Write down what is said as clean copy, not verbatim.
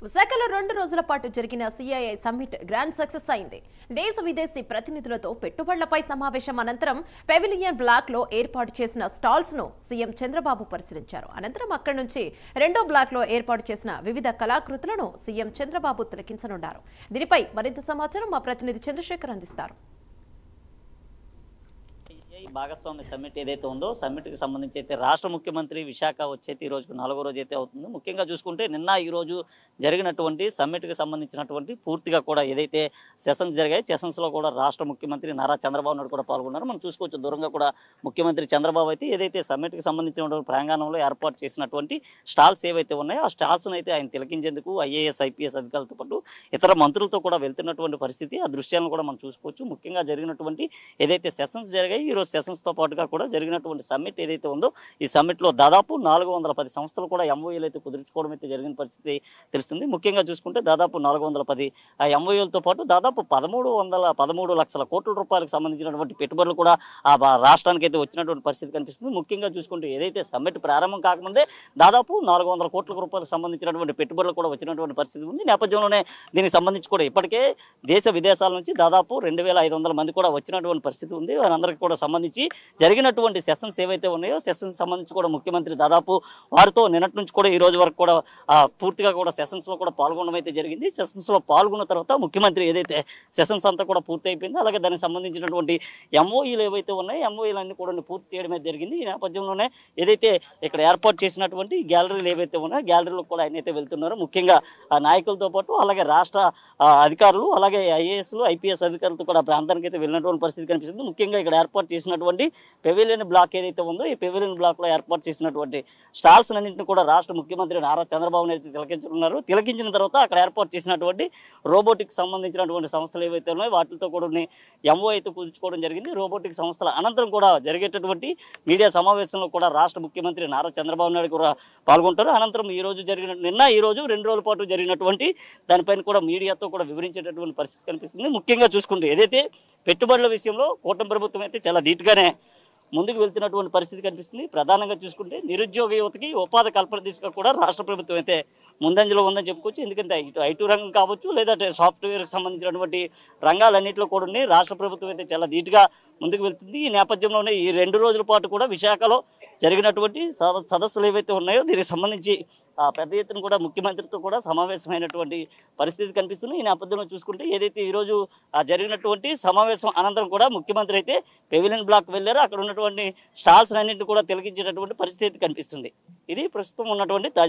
విశాఖలో 2 రోజుల పాటు జరిగిన సిఐఐ సమ్మిట్ గ్రాండ్ సక్సెస్ అయింది. దేశ విదేశీ ప్రతినిధులతో పెట్టుబడులపై సమావేశం అనంతరం పెవిలియన్ బ్లాక్ లో ఏర్పాటు చేసిన స్టాల్స్ ను సీఎం చంద్రబాబు పరిశీలించారు. అనంతరం అక్కడి నుంచి రెండో బ్లాక్ లో ఏర్పాటు చేసిన వివిధ కళాకృతులను సీఎం చంద్రబాబు తిలకించనున్నారు. దీనిపై మరింత సమాచారం మా ప్రతినిధి చంద్రశేఖర్ అందిస్తారు. భాగస్వామ్య సమ్మిట్ ఏదైతే ఉందో సమ్మిట్ కి సంబంధించి అయితే రాష్ట్ర ముఖ్యమంత్రి విశాఖ వచ్చేది ఈ రోజుకు 4వ రోజు అయితే అవుతుంది. ముఖ్యంగా చూసుకుంటే నిన్న ఈ రోజు జరిగినటువంటి సమ్మిట్ కి సంబంధించినటువంటి పూర్తిగా కూడా ఏదైతే సెషన్స్ జరిగాయి, సెషన్స్ లో కూడా రాష్ట్ర ముఖ్యమంత్రి నారా చంద్రబాబు నాయుడు కూడా పాల్గొన్నారు. మనం చూసుకోవచ్చు దూరంగా కూడా ముఖ్యమంత్రి చంద్రబాబు అయితే ఏదైతే సమ్మిట్ కి సంబంధించినటువంటి ప్రాంగణంలో ఏర్పాటు చేసినటువంటి స్టాల్స్ ఏవైతే ఉన్నాయో ఆ స్టాల్స్ అయితే ఆయన తిలకించేందుకు ఐఏఎస్ ఐపీఎస్ అధికారులతో పాటు ఇతర మంత్రులతో కూడా వెళ్తున్నటువంటి పరిస్థితి, ఆ దృశ్యాలను కూడా మనం చూసుకోవచ్చు. ముఖ్యంగా జరిగినటువంటి ఏదైతే సెషన్స్ జరిగాయి, ఈ రోజు సెషన్స్ తో పాటుగా కూడా జరిగినటువంటి సమ్మిట్ ఏదైతే ఉందో ఈ సమ్మిట్ లో దాదాపు 410 సంస్థలు కూడా ఎంఓయూలు అయితే కుదుర్చుకోవడం అయితే జరిగిన పరిస్థితి తెలుస్తుంది. ముఖ్యంగా చూసుకుంటే దాదాపు 410 ఎంఓయూలతో పాటు దాదాపు 13 లక్షల కోట్ల రూపాయలకు సంబంధించినటువంటి పెట్టుబడులు కూడా ఆ రాష్ట్రానికి అయితే వచ్చినటువంటి పరిస్థితి కనిపిస్తుంది. ముఖ్యంగా చూసుకుంటే ఏదైతే సమ్మిట్ ప్రారంభం కాకముందే దాదాపు 400 కోట్ల రూపాయలకు సంబంధించినటువంటి పెట్టుబడులు కూడా వచ్చినటువంటి పరిస్థితి ఉంది. నేపథ్యంలోనే దీనికి సంబంధించి కూడా ఇప్పటికే దేశ విదేశాల నుంచి దాదాపు 2500 మంది కూడా వచ్చినటువంటి పరిస్థితి ఉంది. వారందరికీ కూడా సంబంధించి జరిగినటువంటి సెషన్స్ ఏవైతే ఉన్నాయో సెషన్స్ సంబంధించి కూడా ముఖ్యమంత్రి దాదాపు వారితో నిన్నటి నుంచి కూడా ఈ రోజు వరకు కూడా పూర్తిగా కూడా సెషన్స్ లో కూడా పాల్గొనడం అయితే జరిగింది. సెషన్స్ లో పాల్గొన్న తర్వాత ముఖ్యమంత్రి ఏదైతే సెషన్స్ అంతా కూడా పూర్తి అయిపోయింది, అలాగే దానికి సంబంధించినటువంటి ఎంఓఈలు ఏవైతే ఉన్నాయో ఎంఓఈలు అన్ని కూడా పూర్తి చేయడం అయితే జరిగింది. ఈ నేపథ్యంలోనే ఏదైతే ఇక్కడ ఏర్పాటు చేసినటువంటి గ్యాలరీలు ఏవైతే ఉన్నాయో గ్యాలరీలకు కూడా ఆయన అయితే వెళ్తున్నారు. ముఖ్యంగా ఆ నాయకులతో పాటు అలాగే రాష్ట్ర అధికారులు అలాగే ఐఏఎస్లు ఐపీఎస్ అధికారులతో కూడా ప్రాంతానికి అయితే వెళ్ళినటువంటి పరిస్థితి కనిపిస్తుంది. ముఖ్యంగా ఇక్కడ ఏర్పాటు చేసినటువంటి పెవిలియన్ బ్లాక్ ఏదైతే ఉందో ఈ పెవిలియన్ బ్లాక్ లో ఏర్పాటు చేసినటువంటి స్టాల్స్ అన్నింటిని కూడా రాష్ట్ర ముఖ్యమంత్రి నారా చంద్రబాబు నాయుడు తిలకించుకున్నారు. తిలకించిన తర్వాత అక్కడ ఏర్పాటు చేసినటువంటి రోబోటిక్ సంబంధించినటువంటి సంస్థలు ఏవైతే ఉన్నాయో వాటితో కూడా ఎంఓ అయితే కుదుర్చుకోవడం జరిగింది. రోబోటిక్ సంస్థల అనంతరం కూడా జరిగేటటువంటి మీడియా సమావేశంలో కూడా రాష్ట్ర ముఖ్యమంత్రి నారా చంద్రబాబు నాయుడు కూడా పాల్గొంటారు. అనంతరం ఈ రోజు జరిగిన ఈ రోజు 2 రోజుల పాటు జరిగినటువంటి దానిపైన కూడా మీడియాతో కూడా వివరించేటటువంటి పరిస్థితి కనిపిస్తుంది. ముఖ్యంగా చూసుకుంటే ఏదైతే పెట్టుబడుల విషయంలో కూటమి ప్రభుత్వం అయితే చాలా ధీటుగానే ముందుకు వెళ్తున్నటువంటి పరిస్థితి కనిపిస్తుంది. ప్రధానంగా చూసుకుంటే నిరుద్యోగ యువతకి ఉపాధి కల్పన దిశగా కూడా రాష్ట్ర ప్రభుత్వం అయితే ముందంజలో ఉందని చెప్పుకోవచ్చు. ఎందుకంటే ఇటు ఐటీ రంగం కావచ్చు లేదంటే సాఫ్ట్వేర్కి సంబంధించినటువంటి రంగాలన్నింటిలో కూడా రాష్ట్ర ప్రభుత్వం అయితే చాలా ధీటుగా ముందుకు వెళ్తుంది. ఈ నేపథ్యంలోనే ఈ 2 రోజుల పాటు కూడా విశాఖలో జరిగినటువంటి సదస్సులు ఏవైతే ఉన్నాయో దీనికి సంబంధించి పెద్ద ఎత్తున కూడా ముఖ్యమంత్రితో కూడా సమావేశమైనటువంటి పరిస్థితి కనిపిస్తుంది. ఈ నేపథ్యంలో చూసుకుంటే ఏదైతే ఈరోజు జరిగినటువంటి సమావేశం అనంతరం కూడా ముఖ్యమంత్రి అయితే పెవిలియన్ బ్లాక్ వెళ్ళారు. అక్కడ ఉన్నటువంటి స్టాల్స్ అన్నింటినీ కూడా తిలకించేటటువంటి పరిస్థితి కనిపిస్తుంది. ఇది ప్రస్తుతం ఉన్నటువంటి తాజా పరిస్థితి.